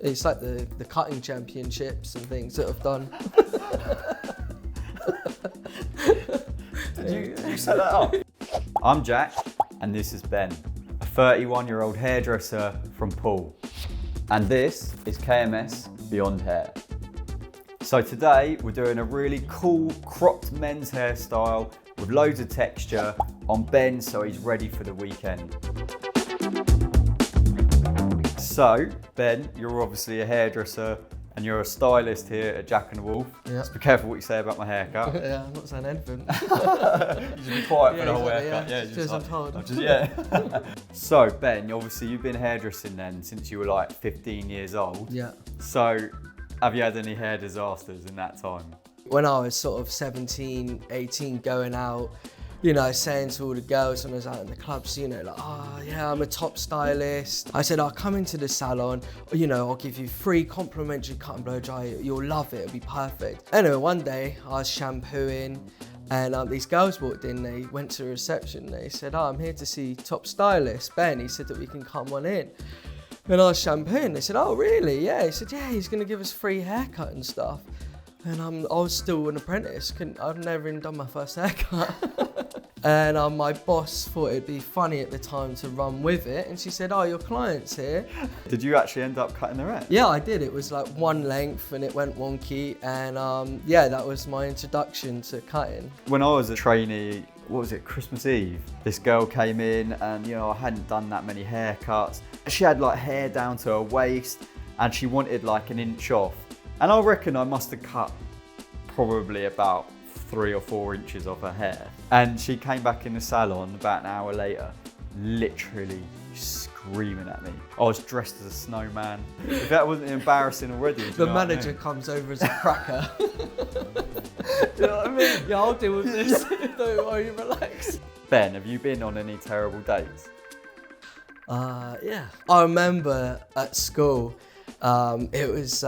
It's like the cutting championships and things that I've done. Did you set that up? I'm Jack, and this is Ben, a 31-year-old hairdresser from Poole. And this is KMS Beyond Hair. So today we're doing a really cool cropped men's hairstyle with loads of texture on Ben, so he's ready for the weekend. So Ben, you're obviously a hairdresser and you're a stylist here at Jack the Wolfe. Yeah. So be careful what you say about my haircut. Yeah, I'm not saying anything. You should be quiet for the whole haircut. Yeah, just I'm told. Yeah. So Ben, obviously you've been hairdressing then since you were like 15 years old. Yeah. So have you had any hair disasters in that time? When I was sort of 17, 18, going out, you know, saying to all the girls when I was out in the clubs, you know, like, oh yeah, I'm a top stylist. I said, I'll come into the salon, you know, I'll give you free complimentary cut and blow dry, you'll love it, it'll be perfect. Anyway, one day I was shampooing and these girls walked in, they went to the reception, they said, oh, I'm here to see top stylist, Ben. He said that we can come on in. And I was shampooing, they said, oh really? Yeah, he said, yeah, he's gonna give us free haircut and stuff. And I was still an apprentice, I'd never even done my first haircut. And my boss thought it'd be funny at the time to run with it, and she said, oh, your client's here. Did you actually end up cutting their hair? Yeah, I did. It was like one length and it went wonky, and yeah, that was my introduction to cutting. When I was a trainee, what was it, Christmas Eve? This girl came in and, you know, I hadn't done that many haircuts. She had like hair down to her waist and she wanted like an inch off. And I reckon I must have cut probably about 3 or 4 inches of her hair. And she came back in the salon about an hour later, literally screaming at me. I was dressed as a snowman. If that wasn't embarrassing already, The manager comes over as a cracker. Do you know what I mean? Yeah, I'll deal with this. Don't worry, relax. Ben, have you been on any terrible dates? Yeah. I remember at school, it was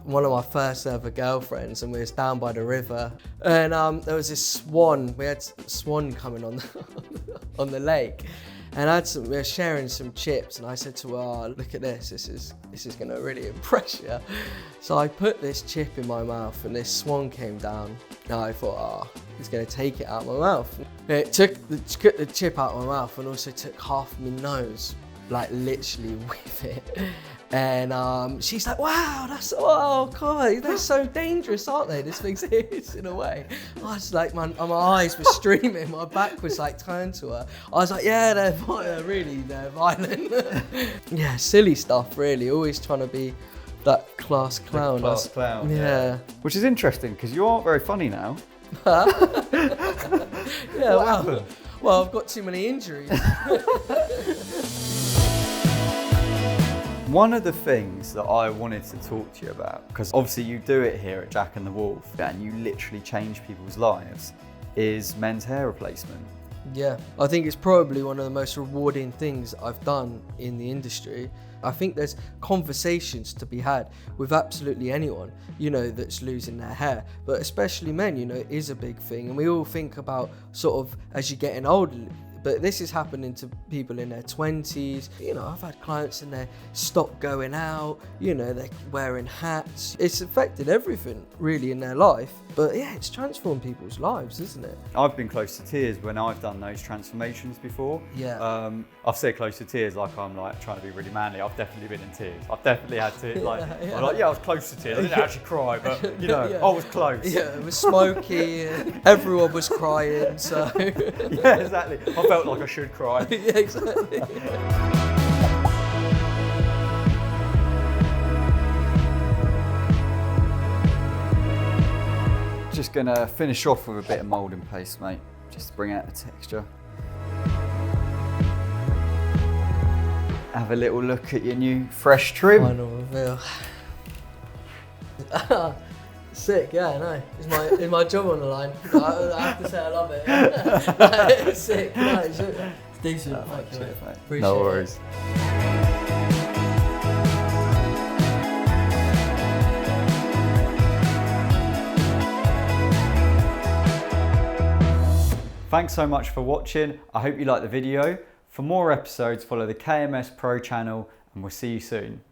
one of my first ever girlfriends, and we was down by the river, and there was this swan. We had swan coming on on the lake, and we were sharing some chips, and I said to her, oh, look at this, this is gonna really impress you. So I put this chip in my mouth and this swan came down, and I thought, oh, he's gonna take it out of my mouth. It took the chip out of my mouth and also took half my nose, like literally with it. And she's like, wow, oh God, they're so dangerous, aren't they? This thing's in a way. I was like, my eyes were streaming, my back was like turned to her. I was like, yeah, they're violent. Yeah, silly stuff really, always trying to be that class clown. The class clown, yeah. Which is interesting, because you aren't very funny now. Yeah, well, I've got too many injuries. One of the things that I wanted to talk to you about, because obviously you do it here at Jack the Wolfe and you literally change people's lives, is men's hair replacement. Yeah, I think it's probably one of the most rewarding things I've done in the industry. I think there's conversations to be had with absolutely anyone, you know, that's losing their hair, but especially men, you know, it is a big thing. And we all think about sort of as you're getting older, but this is happening to people in their 20s. You know, I've had clients and they stop going out, you know, they're wearing hats. It's affected everything really in their life. But yeah, it's transformed people's lives, isn't it? I've been close to tears when I've done those transformations before. Yeah. I've said close to tears like I'm like trying to be really manly. I've definitely been in tears. I've definitely had to like, Yeah. I'm like, yeah, I was close to tears. I didn't actually cry, but you know, Yeah. I was close. Yeah, it was smoky, everyone was crying, so. Yeah, exactly. I felt like I should cry. Yeah, exactly. Just gonna finish off with a bit of moulding paste, mate, just to bring out the texture. Have a little look at your new fresh trim. Final reveal. Sick, yeah, I know. Is my job on the line? I have to say I love it. It's sick, no, it's decent. Thank you, mate. Appreciate No worries. Thanks so much for watching. I hope you liked the video. For more episodes, follow the KMS Pro channel and we'll see you soon.